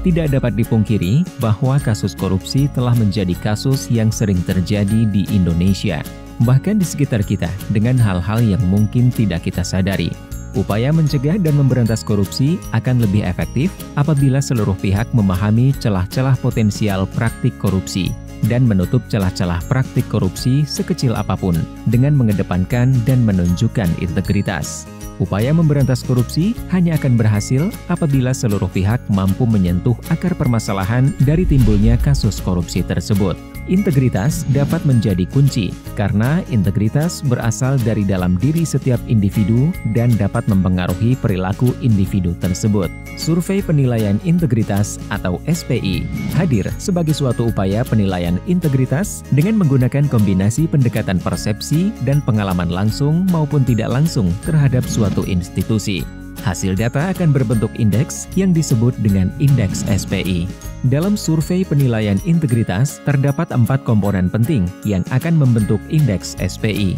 Tidak dapat dipungkiri bahwa kasus korupsi telah menjadi kasus yang sering terjadi di Indonesia, bahkan di sekitar kita dengan hal-hal yang mungkin tidak kita sadari. Upaya mencegah dan memberantas korupsi akan lebih efektif apabila seluruh pihak memahami celah-celah potensial praktik korupsi dan menutup celah-celah praktik korupsi sekecil apapun dengan mengedepankan dan menunjukkan integritas. Upaya memberantas korupsi hanya akan berhasil apabila seluruh pihak mampu menyentuh akar permasalahan dari timbulnya kasus korupsi tersebut. Integritas dapat menjadi kunci, karena integritas berasal dari dalam diri setiap individu dan dapat mempengaruhi perilaku individu tersebut. Survei Penilaian Integritas atau SPI hadir sebagai suatu upaya penilaian integritas dengan menggunakan kombinasi pendekatan persepsi dan pengalaman langsung maupun tidak langsung terhadap suatu institusi. Hasil data akan berbentuk indeks yang disebut dengan indeks SPI. Dalam survei penilaian integritas, terdapat 4 komponen penting yang akan membentuk indeks SPI,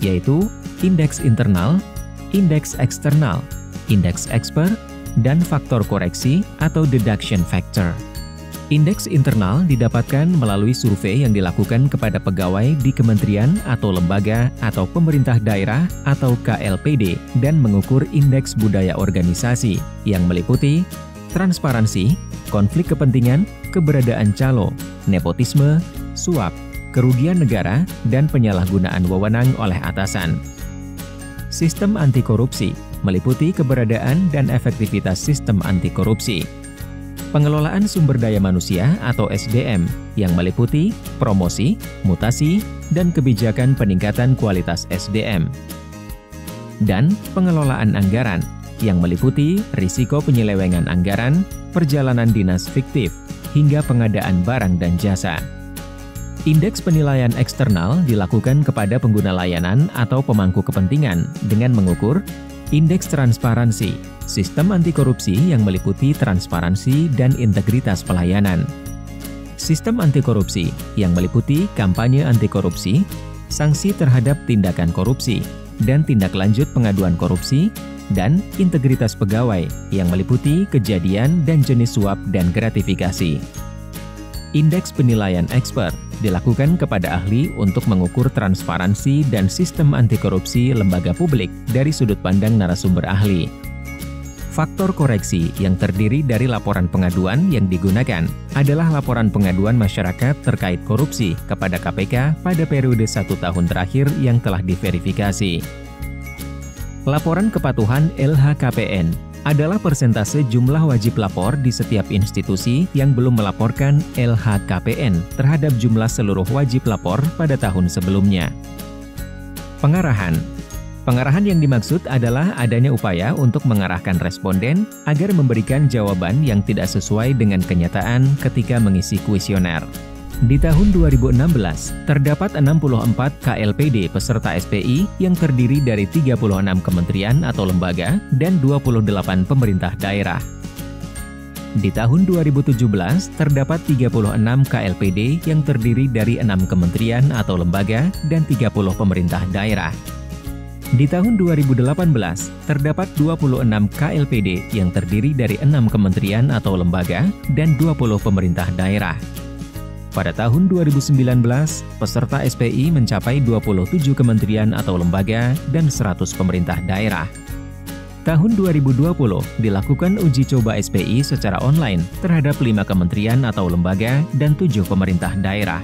yaitu indeks internal, indeks eksternal, indeks expert, dan faktor koreksi atau deduction factor. Indeks internal didapatkan melalui survei yang dilakukan kepada pegawai di kementerian atau lembaga atau pemerintah daerah atau KLPD dan mengukur indeks budaya organisasi yang meliputi transparansi, konflik kepentingan, keberadaan calo, nepotisme, suap, kerugian negara, dan penyalahgunaan wewenang oleh atasan. Sistem anti korupsi meliputi keberadaan dan efektivitas sistem anti korupsi. Pengelolaan sumber daya manusia atau SDM yang meliputi promosi, mutasi, dan kebijakan peningkatan kualitas SDM. Dan pengelolaan anggaran yang meliputi risiko penyelewengan anggaran, perjalanan dinas fiktif, hingga pengadaan barang dan jasa. Indeks penilaian eksternal dilakukan kepada pengguna layanan atau pemangku kepentingan dengan mengukur indeks transparansi, sistem anti korupsi yang meliputi transparansi dan integritas pelayanan. Sistem anti korupsi yang meliputi kampanye anti korupsi, sanksi terhadap tindakan korupsi, dan tindak lanjut pengaduan korupsi, dan integritas pegawai yang meliputi kejadian dan jenis suap dan gratifikasi. Indeks penilaian expert dilakukan kepada ahli untuk mengukur transparansi dan sistem anti korupsi lembaga publik dari sudut pandang narasumber ahli. Faktor koreksi yang terdiri dari laporan pengaduan yang digunakan adalah laporan pengaduan masyarakat terkait korupsi kepada KPK pada periode 1 tahun terakhir yang telah diverifikasi. Laporan kepatuhan LHKPN adalah persentase jumlah wajib lapor di setiap institusi yang belum melaporkan LHKPN terhadap jumlah seluruh wajib lapor pada tahun sebelumnya. Pengarahan. Pengarahan yang dimaksud adalah adanya upaya untuk mengarahkan responden agar memberikan jawaban yang tidak sesuai dengan kenyataan ketika mengisi kuesioner. Di tahun 2016, terdapat 64 KLPD peserta SPI yang terdiri dari 36 kementerian atau lembaga dan 28 pemerintah daerah. Di tahun 2017, terdapat 36 KLPD yang terdiri dari 6 kementerian atau lembaga dan 30 pemerintah daerah. Di tahun 2018, terdapat 26 KLPD yang terdiri dari 6 kementerian atau lembaga dan 20 pemerintah daerah. Pada tahun 2019, peserta SPI mencapai 27 kementerian atau lembaga dan 100 pemerintah daerah. Tahun 2020 dilakukan uji coba SPI secara online terhadap 5 kementerian atau lembaga dan 7 pemerintah daerah.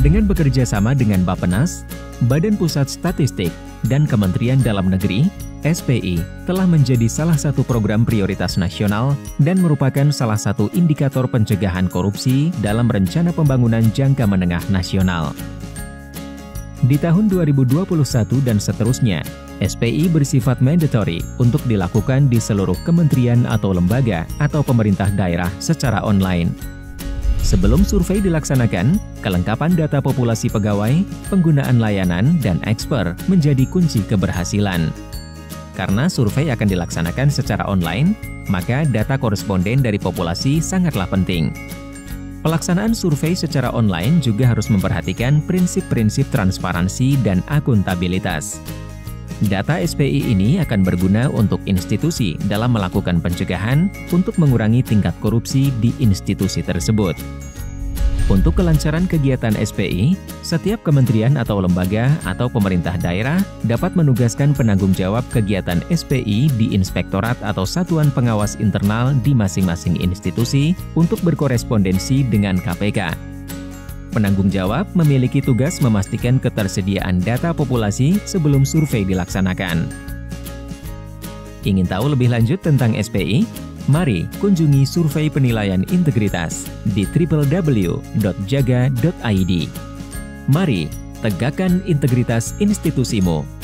Dengan bekerja sama dengan Bappenas, Badan Pusat Statistik, dan Kementerian Dalam Negeri, SPI telah menjadi salah satu program prioritas nasional dan merupakan salah satu indikator pencegahan korupsi dalam Rencana Pembangunan Jangka Menengah Nasional. Di tahun 2021 dan seterusnya, SPI bersifat mandatory untuk dilakukan di seluruh kementerian atau lembaga atau pemerintah daerah secara online. Sebelum survei dilaksanakan, kelengkapan data populasi pegawai, penggunaan layanan, dan eksper menjadi kunci keberhasilan. Karena survei akan dilaksanakan secara online, maka data koresponden dari populasi sangatlah penting. Pelaksanaan survei secara online juga harus memperhatikan prinsip-prinsip transparansi dan akuntabilitas. Data SPI ini akan berguna untuk institusi dalam melakukan pencegahan untuk mengurangi tingkat korupsi di institusi tersebut. Untuk kelancaran kegiatan SPI, setiap kementerian atau lembaga atau pemerintah daerah dapat menugaskan penanggung jawab kegiatan SPI di inspektorat atau satuan pengawas internal di masing-masing institusi untuk berkorespondensi dengan KPK. Penanggung jawab memiliki tugas memastikan ketersediaan data populasi sebelum survei dilaksanakan. Ingin tahu lebih lanjut tentang SPI? Mari kunjungi survei penilaian integritas di www.jaga.id. Mari tegakkan integritas institusimu.